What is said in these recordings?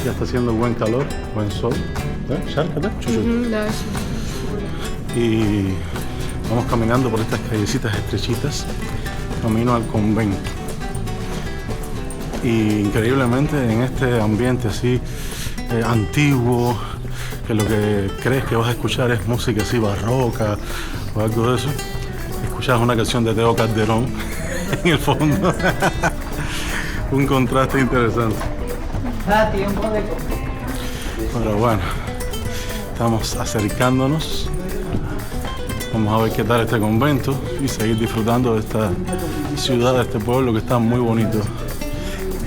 Ya está haciendo buen calor, buen sol. Y vamos caminando por estas callecitas estrechitas, camino al convento. Y increíblemente en este ambiente así antiguo, que lo que crees que vas a escuchar es música así barroca o algo de eso, escuchas una canción de Teo Calderón en el fondo. Un contraste interesante. Pero bueno, estamos acercándonos. Vamos a ver qué tal este convento y seguir disfrutando de esta ciudad, de este pueblo que está muy bonito.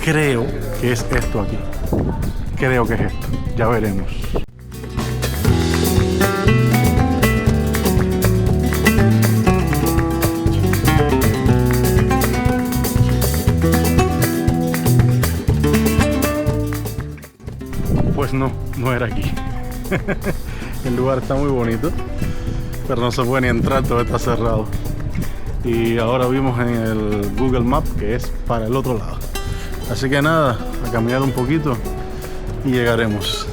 Creo que es esto aquí. Creo que es esto. Ya veremos. Pues no era aquí. El lugar está muy bonito, pero no se puede ni entrar, todo está cerrado. Y ahora vimos en el Google Maps que es para el otro lado. Así que nada, a caminar un poquito y llegaremos.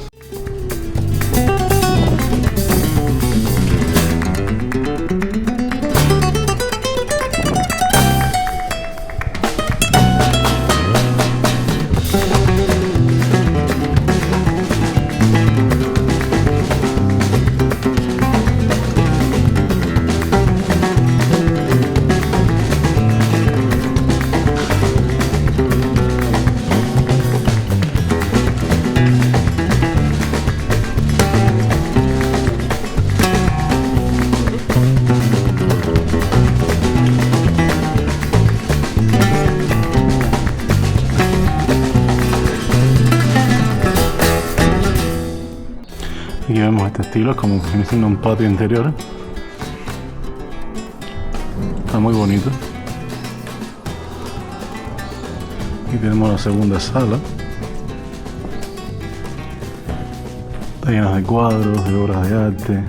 Aquí vemos este estilo, es como que viene siendo un patio interior. Está muy bonito. Aquí tenemos la segunda sala. Está llena de cuadros, de obras de arte.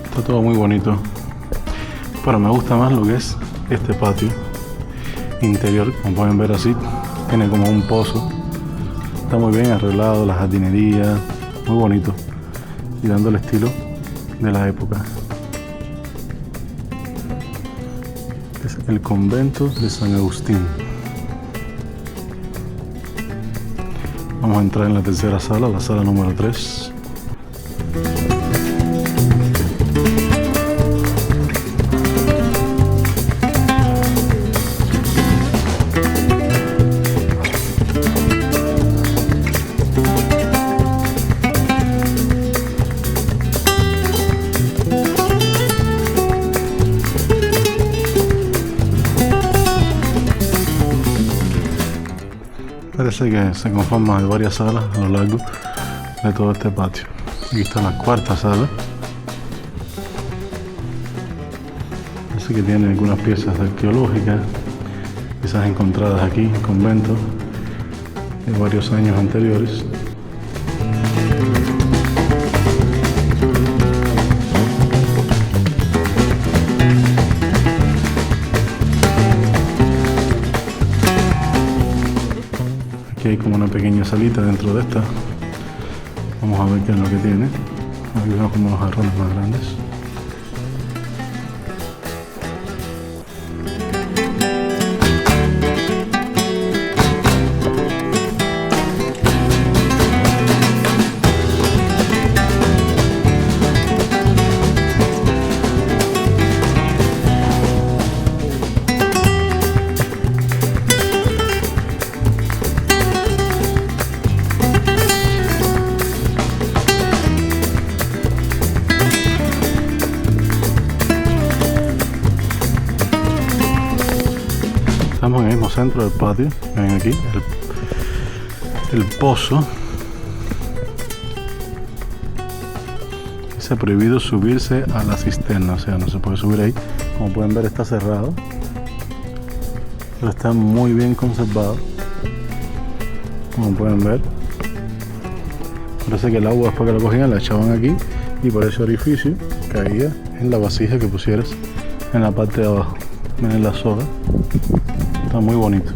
Está todo muy bonito. Pero me gusta más lo que es este patio interior, como pueden ver así, tiene como un pozo, está muy bien arreglado, la jardinería, muy bonito y dando el estilo de la época. Es el convento de San Agustín. Vamos a entrar en la tercera sala, la sala número 3. Parece que se conforma de varias salas a lo largo de todo este patio. Aquí está la cuarta sala. Parece que tiene algunas piezas arqueológicas, quizás encontradas aquí en conventos de varios años anteriores. Aquí hay como una pequeña salita dentro de esta. Vamos a ver qué es lo que tiene. Aquí vemos como unos jarrones más grandes. Estamos en el mismo centro del patio. Ven aquí, el pozo. Dice prohibido subirse a la cisterna, o sea, no se puede subir ahí. Como pueden ver, está cerrado, pero está muy bien conservado. Como pueden ver, parece que el agua, después que lo cogían, la echaban aquí, y por ese orificio caía en la vasija que pusieras en la parte de abajo. Miren la soga, está muy bonito.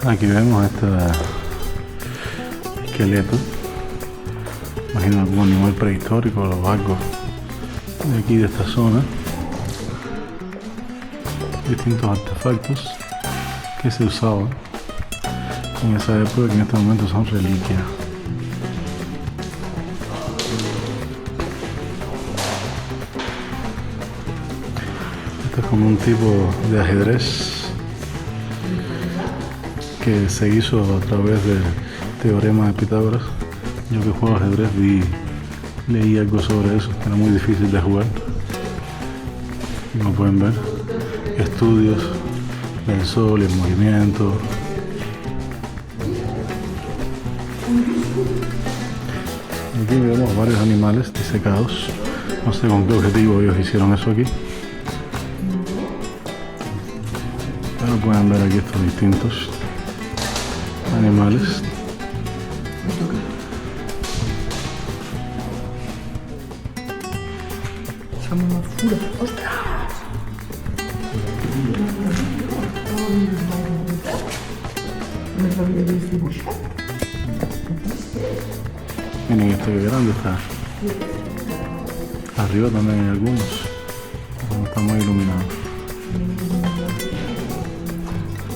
Aquí vemos este esqueleto, imagino algún animal prehistórico o algo de aquí de esta zona. Distintos artefactos que se usaban en esa época, que en este momento son reliquias. Esto es como un tipo de ajedrez que se hizo a través del teorema de Pitágoras. Yo que juego ajedrez leí algo sobre eso, que era muy difícil de jugar. Como pueden ver, estudios del sol y el movimiento. Aquí vemos varios animales disecados. No sé con qué objetivo ellos hicieron eso aquí, pero pueden ver aquí estos distintos animales. Miren este que grande está. Arriba también hay algunos. No está muy iluminado.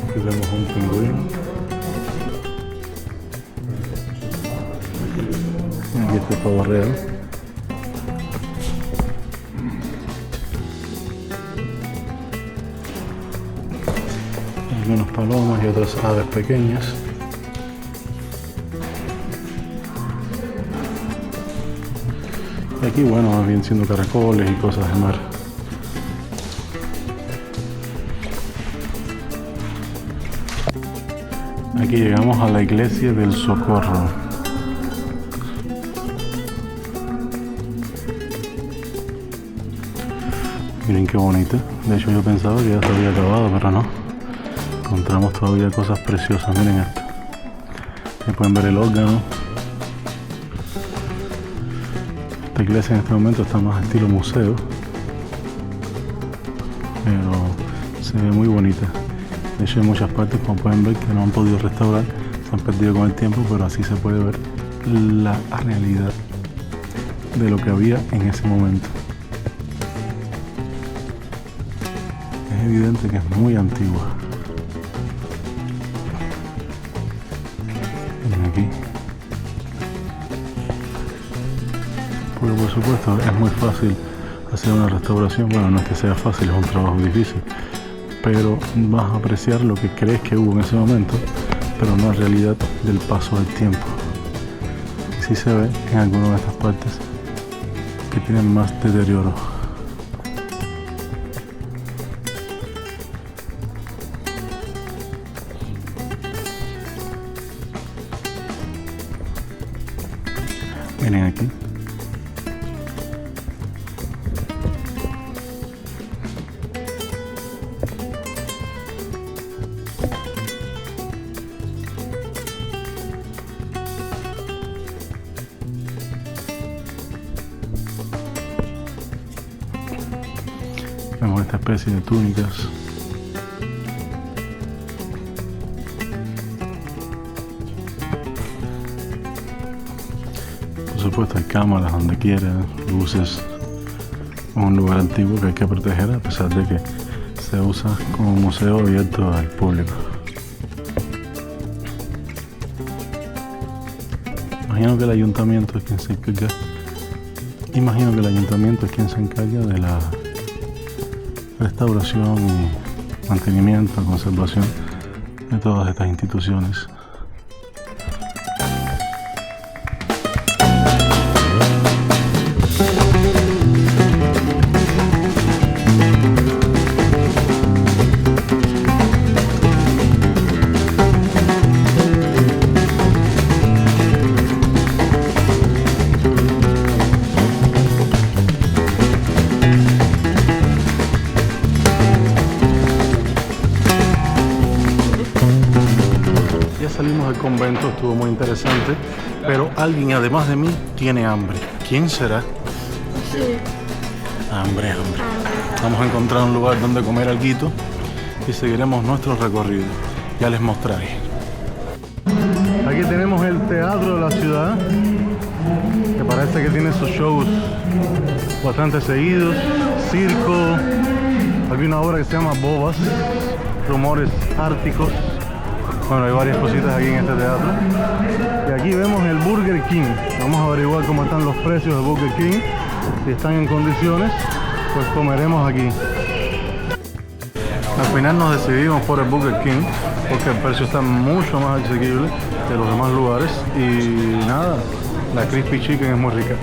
Aquí vemos un pingüino. Aquí está el pavo real. Algunas palomas y otras aves pequeñas. Y aquí, bueno, más bien siendo caracoles y cosas de mar. Aquí llegamos a la iglesia del Socorro. Miren qué bonita. De hecho yo pensaba que ya se había acabado, pero no. Encontramos todavía cosas preciosas. Miren esto. Aquí pueden ver el órgano. Esta iglesia en este momento está más estilo museo, pero se ve muy bonita. De hecho hay muchas partes, como pueden ver, que no han podido restaurar, se han perdido con el tiempo, pero así se puede ver la realidad de lo que había en ese momento. Es evidente que es muy antigua. Miren aquí. Porque por supuesto es muy fácil hacer una restauración. Bueno, no es que sea fácil, es un trabajo difícil, pero vas a apreciar lo que crees que hubo en ese momento, pero no la realidad del paso del tiempo. Y sí se ve en algunas de estas partes que tienen más deterioro. Miren aquí. Vemos esta especie de túnicas. Por supuesto hay cámaras donde quiera, luces. Es un lugar antiguo que hay que proteger, a pesar de que se usa como museo abierto al público. Imagino que el ayuntamiento es quien se encarga. Imagino que el ayuntamiento es quien se encarga de la restauración y mantenimiento, conservación de todas estas instituciones. el convento, estuvo muy interesante, pero alguien además de mí tiene hambre. ¿Quién será? Sí. Hambre. Vamos a encontrar un lugar donde comer alguito y seguiremos nuestro recorrido. Ya les mostraré. Aquí tenemos el Teatro de la Ciudad, que parece que tiene sus shows bastante seguidos. Circo, hay una obra que se llama Bobas, Rumores Árticos. Bueno, hay varias cositas aquí en este teatro. Y aquí vemos el Burger King. Vamos a averiguar cómo están los precios del Burger King. Si están en condiciones, pues comeremos aquí. Al final nos decidimos por el Burger King porque el precio está mucho más asequible que los demás lugares. Y nada, la Crispy Chicken es muy rica.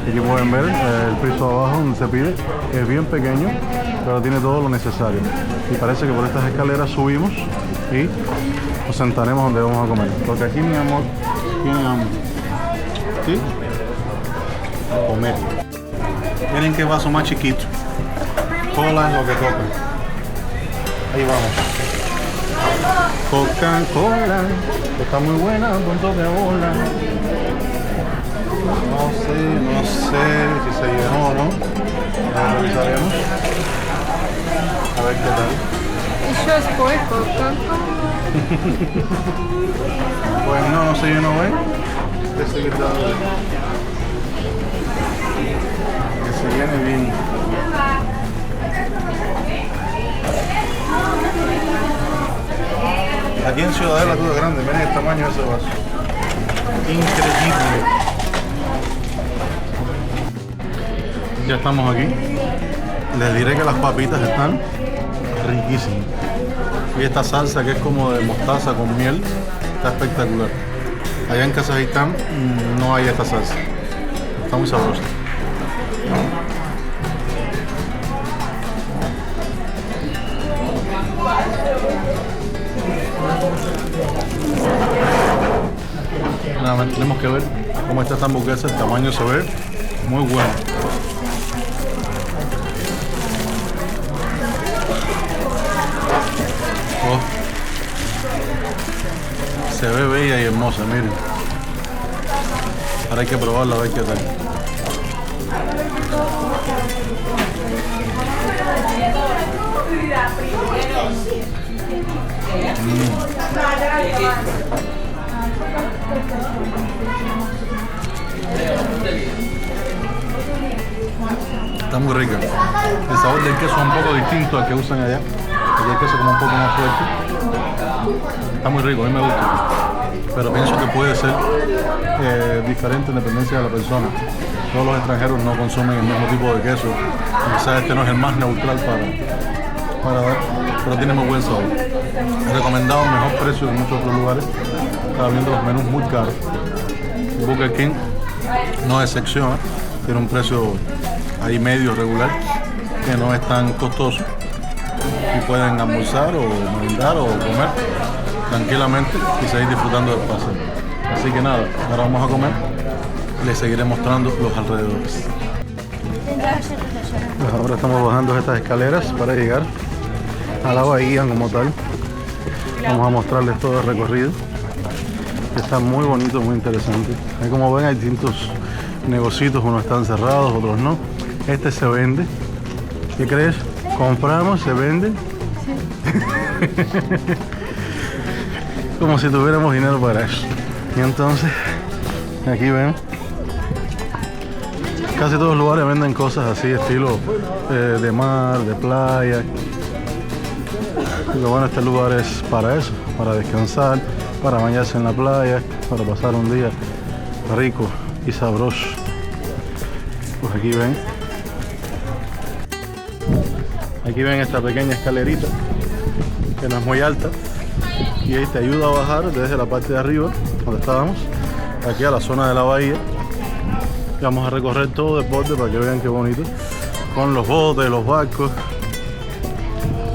Aquí pueden ver el piso abajo donde se pide. Es bien pequeño, pero tiene todo lo necesario. Y parece que por estas escaleras subimos y nos sentaremos donde vamos a comer. Porque aquí, mi amor, tiene hambre. ¿Sí? A comer. Miren qué vaso más chiquito. Cola es lo que toca. Ahí vamos. Coca-Cola, que está muy buena, con toque de bola. No sé si se llenó o no. Ahora revisaremos. A ver qué tal. Еще сколько? Pues no se llenó, ¿ven? Que se llene bien. Aquí en Ciudadela todo es grande, miren el tamaño de ese vaso. Increíble. Ya estamos aquí. Les diré que las papitas están riquísimas. Y esta salsa que es como de mostaza con miel está espectacular. Allá en Kazajistán no hay esta salsa. Está muy sabrosa. Nada más tenemos que ver cómo está esta hamburguesa. El tamaño se ve muy bueno. Oh. Se ve bella y hermosa, miren. Ahora hay que probarla a ver qué tal. Está muy rica. El sabor del queso es un poco distinto al que usan allá. Aquí el queso como un poco más fuerte. Está muy rico, a mí me gusta. Pero pienso que puede ser diferente en dependencia de la persona. Todos los extranjeros no consumen el mismo tipo de queso. Quizás este no es el más neutral para dar, pero tiene muy buen sabor. Recomendado, mejor precio que en muchos otros lugares. Estaba viendo los menús muy caros. Burger King no es excepción, tiene un precio ahí medio regular, que no es tan costoso. Y pueden almorzar o merendar o comer tranquilamente y seguir disfrutando del paseo. Así que nada, ahora vamos a comer. Les seguiré mostrando los alrededores. Pues ahora estamos bajando estas escaleras para llegar a la bahía como tal. Vamos a mostrarles todo el recorrido. Está muy bonito, muy interesante. Ahí como ven hay distintos negocios, unos están cerrados, otros no. Este se vende. ¿Qué crees? Compramos, se vende. Sí. Como si tuviéramos dinero para eso. Y entonces, aquí ven. Casi todos los lugares venden cosas así, estilo de mar, de playa. Y lo bueno, este lugar es para eso, para descansar, para bañarse en la playa, para pasar un día rico y sabroso. Pues aquí ven. Aquí ven esta pequeña escalerita, que no es muy alta. Y ahí te ayuda a bajar desde la parte de arriba, donde estábamos, aquí a la zona de la bahía. Y vamos a recorrer todo el borde para que vean qué bonito, con los botes, los barcos.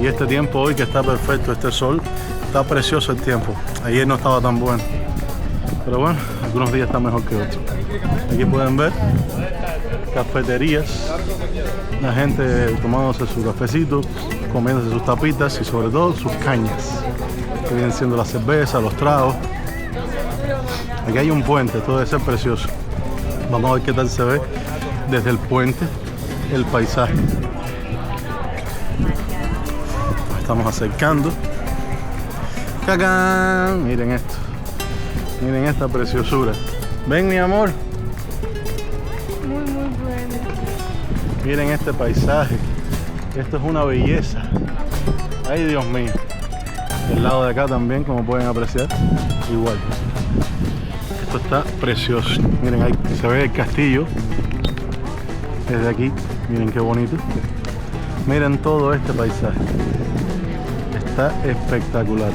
Y este tiempo hoy que está perfecto, este sol, está precioso el tiempo. Ayer no estaba tan bueno, pero bueno, algunos días está mejor que otros. Aquí pueden ver cafeterías, la gente tomándose su cafecito, comiéndose sus tapitas y sobre todo sus cañas. que vienen siendo la cerveza, los tragos. Aquí hay un puente, todo debe ser precioso. Vamos a ver qué tal se ve desde el puente el paisaje. Nos estamos acercando. ¡Cacán! Miren esto. Miren esta preciosura. Ven, mi amor. Muy bueno. Miren este paisaje. Esto es una belleza. Ay, Dios mío. El lado de acá también, como pueden apreciar, igual. Esto está precioso. Miren, ahí se ve el castillo desde aquí. Miren qué bonito. Miren todo este paisaje. Está espectacular.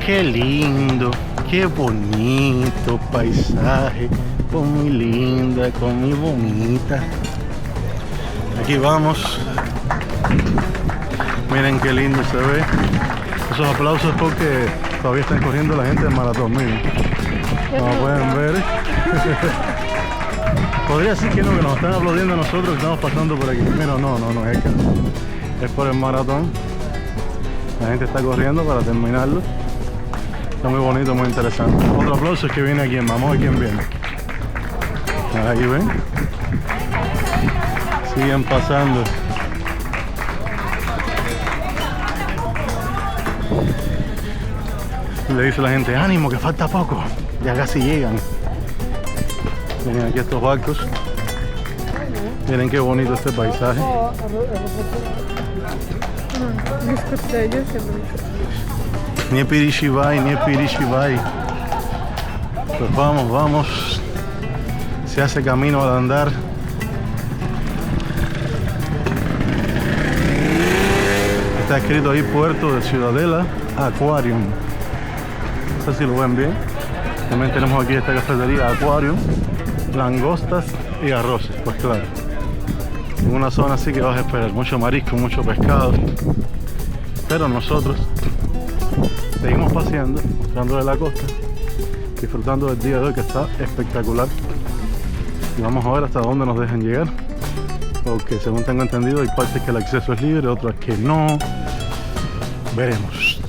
Qué lindo, qué bonito paisaje. Con mi linda, con mi bonita. Aquí vamos. Miren qué lindo se ve. Esos aplausos porque todavía están corriendo la gente del maratón. Miren, como pueden ver. Podría decir que no, que nos están aplaudiendo a nosotros que estamos pasando por aquí. Pero no, es que es por el maratón. La gente está corriendo para terminarlo. Está muy bonito, muy interesante. Otro aplauso es que viene aquí, vamos a ver quién viene. Ahí ven. Siguen pasando. Le dice la gente, ánimo que falta poco. Ya casi llegan. Miren aquí estos barcos. Miren qué bonito este paisaje. Nie переживай, nie переживай. Pues vamos. Se hace camino al andar. Está escrito ahí Puerto de Ciudadela Aquarium. No sé si lo ven bien. También tenemos aquí esta cafetería Aquarium, langostas y arroces. Pues claro, en una zona así que vas a esperar mucho marisco, mucho pescado. Pero nosotros seguimos paseando, mostrándole la costa, disfrutando del día de hoy que está espectacular. Y vamos a ver hasta dónde nos dejan llegar, porque según tengo entendido hay partes que el acceso es libre, otras que no. Veremos.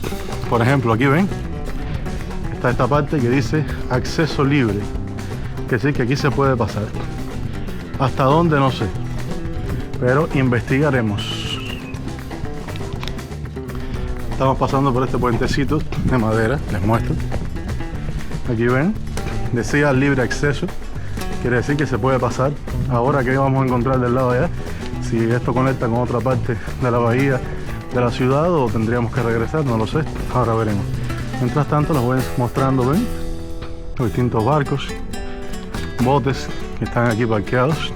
Por ejemplo, aquí ven, está esta parte que dice acceso libre, que sí que aquí se puede pasar. Hasta dónde no sé, pero investigaremos. Estamos pasando por este puentecito de madera, les muestro. Aquí ven, decía libre acceso. Quiere decir que se puede pasar. Ahora, ¿qué vamos a encontrar del lado de allá? Si esto conecta con otra parte de la bahía de la ciudad o tendríamos que regresar, no lo sé. Ahora veremos. Mientras tanto, les voy mostrando, ven, los distintos barcos, botes que están aquí parqueados.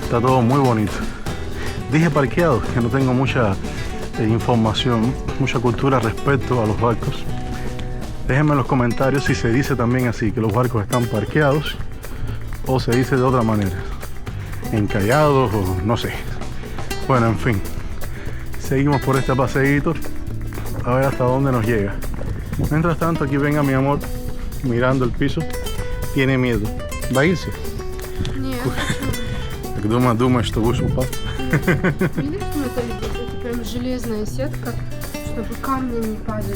Está todo muy bonito. Dije parqueados, que no tengo mucha información, mucha cultura respecto a los barcos. Déjenme en los comentarios si se dice también así, que los barcos están parqueados, o se dice de otra manera, encallados o no sé. Bueno, en fin, seguimos por este paseíto a ver hasta dónde nos llega. Mientras tanto, aquí venga mi amor mirando el piso, tiene miedo. ¿Va a irse? Нет. Думаю, что выше упал. Видишь, смотри, это прям железная сетка, чтобы камни не падали.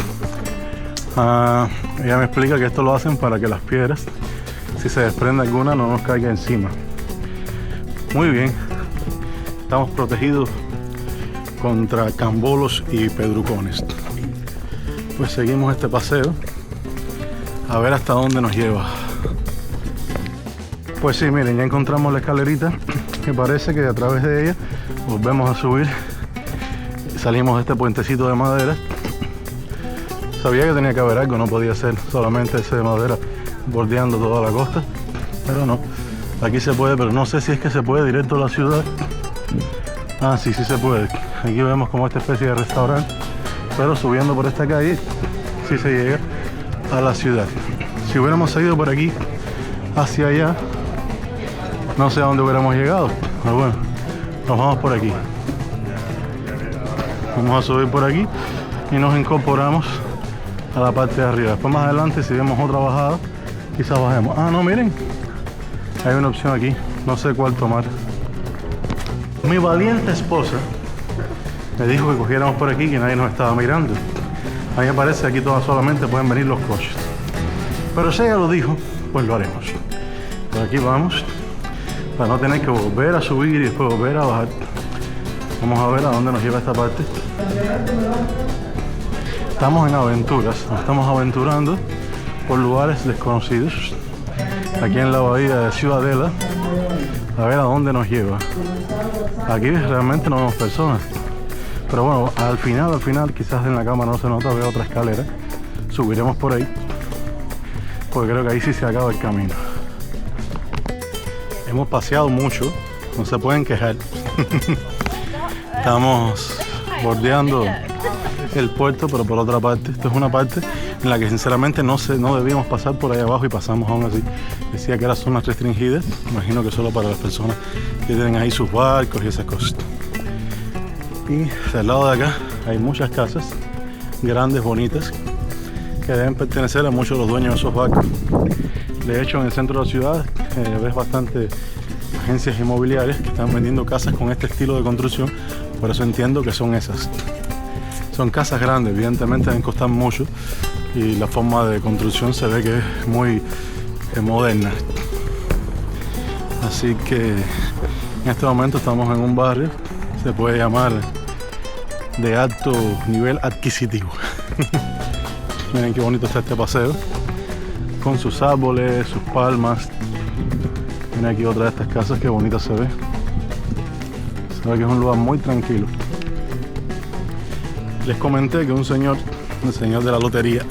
Ella me explica que esto lo hacen para que las piedras, si se desprende alguna, no nos caiga encima. Muy bien, estamos protegidos contra cambolos y pedrucones. Pues seguimos este paseo a ver hasta dónde nos lleva. Pues sí, miren, ya encontramos la escalerita, que parece que a través de ella volvemos a subir. Salimos de este puentecito de madera. Sabía que tenía que haber algo, no podía ser solamente ese de madera bordeando toda la costa, pero no, aquí se puede, pero no sé si es que se puede directo a la ciudad. Sí se puede. Aquí vemos como esta especie de restaurante, pero subiendo por esta calle sí se llega a la ciudad. Si hubiéramos seguido por aquí hacia allá, no sé a dónde hubiéramos llegado, pero bueno, nos vamos por aquí. Vamos a subir por aquí y nos incorporamos a la parte de arriba. Después más adelante, si vemos otra bajada, quizás bajemos. No, miren, hay una opción aquí, No sé cuál tomar. Mi valiente esposa me dijo que cogiéramos por aquí, que nadie nos estaba mirando. A mí me parece que aquí todas solamente pueden venir los coches. Pero si ella lo dijo, pues lo haremos. Por aquí vamos, para no tener que volver a subir y después volver a bajar. Vamos a ver a dónde nos lleva esta parte. Estamos en aventuras, nos estamos aventurando por lugares desconocidos. Aquí en la bahía de Ciudadela, a ver a dónde nos lleva. Aquí realmente no vemos personas. Pero bueno, al final, quizás en la cámara no se nota, veo otra escalera. Subiremos por ahí, porque creo que ahí sí se acaba el camino. Hemos paseado mucho, no se pueden quejar. Estamos bordeando el puerto, pero por otra parte, esto es una parte en la que sinceramente no debíamos pasar por ahí abajo y pasamos aún así. Decía que era zonas restringidas, imagino que solo para las personas que tienen ahí sus barcos y esas cosas. Y del lado de acá hay muchas casas grandes, bonitas, que deben pertenecer a muchos de los dueños de esos barcos. De hecho, en el centro de la ciudad ves bastante agencias inmobiliarias que están vendiendo casas con este estilo de construcción, por eso entiendo que son esas. Son casas grandes, evidentemente deben costar mucho y la forma de construcción se ve que es muy moderna. Así que en este momento estamos en un barrio, se puede llamar de alto nivel adquisitivo. Miren qué bonito está este paseo, con sus árboles, sus palmas. Miren aquí otra de estas casas, qué bonita se ve. Se ve que es un lugar muy tranquilo. Les comenté que un señor, el señor de la lotería,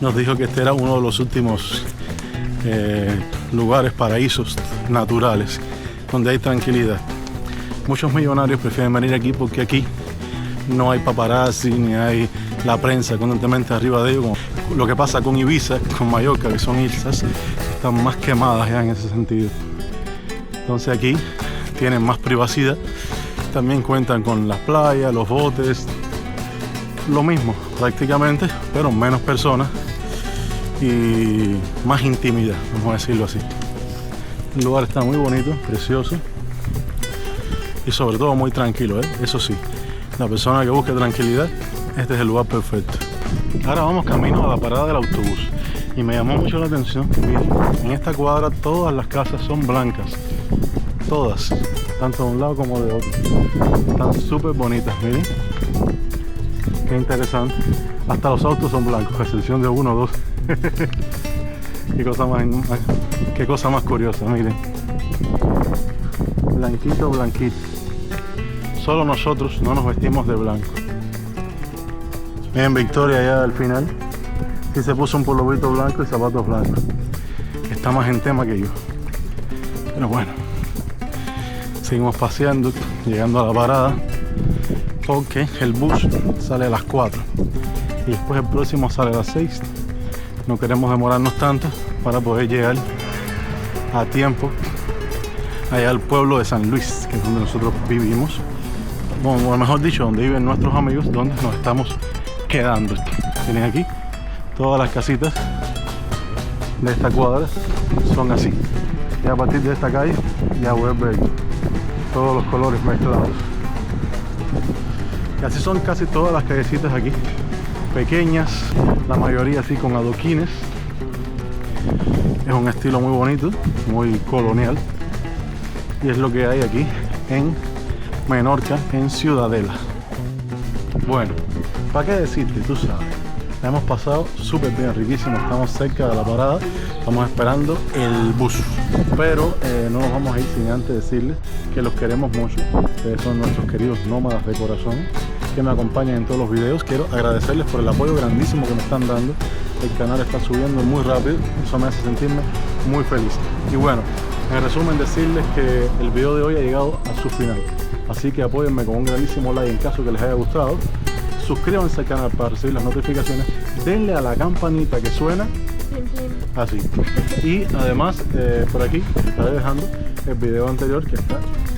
nos dijo que este era uno de los últimos lugares, paraísos naturales, donde hay tranquilidad. Muchos millonarios prefieren venir aquí porque aquí no hay paparazzi, ni hay la prensa constantemente arriba de ellos, como lo que pasa con Ibiza, con Mallorca, que son islas que están más quemadas ya en ese sentido. Entonces aquí tienen más privacidad, también cuentan con las playas, los botes, lo mismo prácticamente, pero menos personas y más intimidad, vamos a decirlo así. El lugar está muy bonito, precioso y sobre todo muy tranquilo, eso sí, la persona que busque tranquilidad, este es el lugar perfecto. Ahora vamos camino a la parada del autobús y me llamó mucho la atención que miren, en esta cuadra todas las casas son blancas, todas, tanto de un lado como de otro, están súper bonitas, miren. Qué interesante. Hasta los autos son blancos, a excepción de uno o dos. Qué cosa más curiosa, miren. Blanquito, blanquito. Solo nosotros no nos vestimos de blanco. Miren, Victoria ya al final sí se puso un pulovito blanco y zapatos blancos. Está más en tema que yo. Pero bueno, seguimos paseando, llegando a la parada, porque el bus sale a las 4 y después el próximo sale a las 6. No queremos demorarnos tanto para poder llegar a tiempo allá al pueblo de San Luis, que es donde nosotros vivimos, o mejor dicho, donde viven nuestros amigos, donde nos estamos quedando. Tienen aquí todas las casitas de esta cuadra son así, y a partir de esta calle ya vuelve todos los colores mezclados. Y así son casi todas las callecitas aquí, pequeñas, la mayoría así con adoquines. Es un estilo muy bonito, muy colonial, y es lo que hay aquí en Menorca, en Ciudadela. Bueno, ¿para qué decirte? Tú sabes, la hemos pasado súper bien, riquísimo. Estamos cerca de la parada, estamos esperando el bus, pero no nos vamos a ir sin antes decirles que los queremos mucho. Ustedes son nuestros queridos nómadas de corazón que me acompañan en todos los videos. Quiero agradecerles por el apoyo grandísimo que me están dando. El canal está subiendo muy rápido, eso me hace sentirme muy feliz. Y bueno, en resumen, decirles que el video de hoy ha llegado a su final, así que apóyenme con un grandísimo like en caso que les haya gustado. Suscríbanse al canal para recibir las notificaciones, denle a la campanita que suena así, y además por aquí estaré dejando el video anterior que está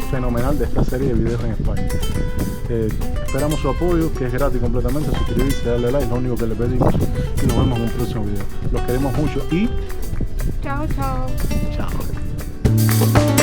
fenomenal de esta serie de videos en España. Esperamos su apoyo, que es gratis completamente. Suscribirse, darle like, lo único que les pedimos, y nos vemos en un próximo video. Los queremos mucho y chao, chao. chao.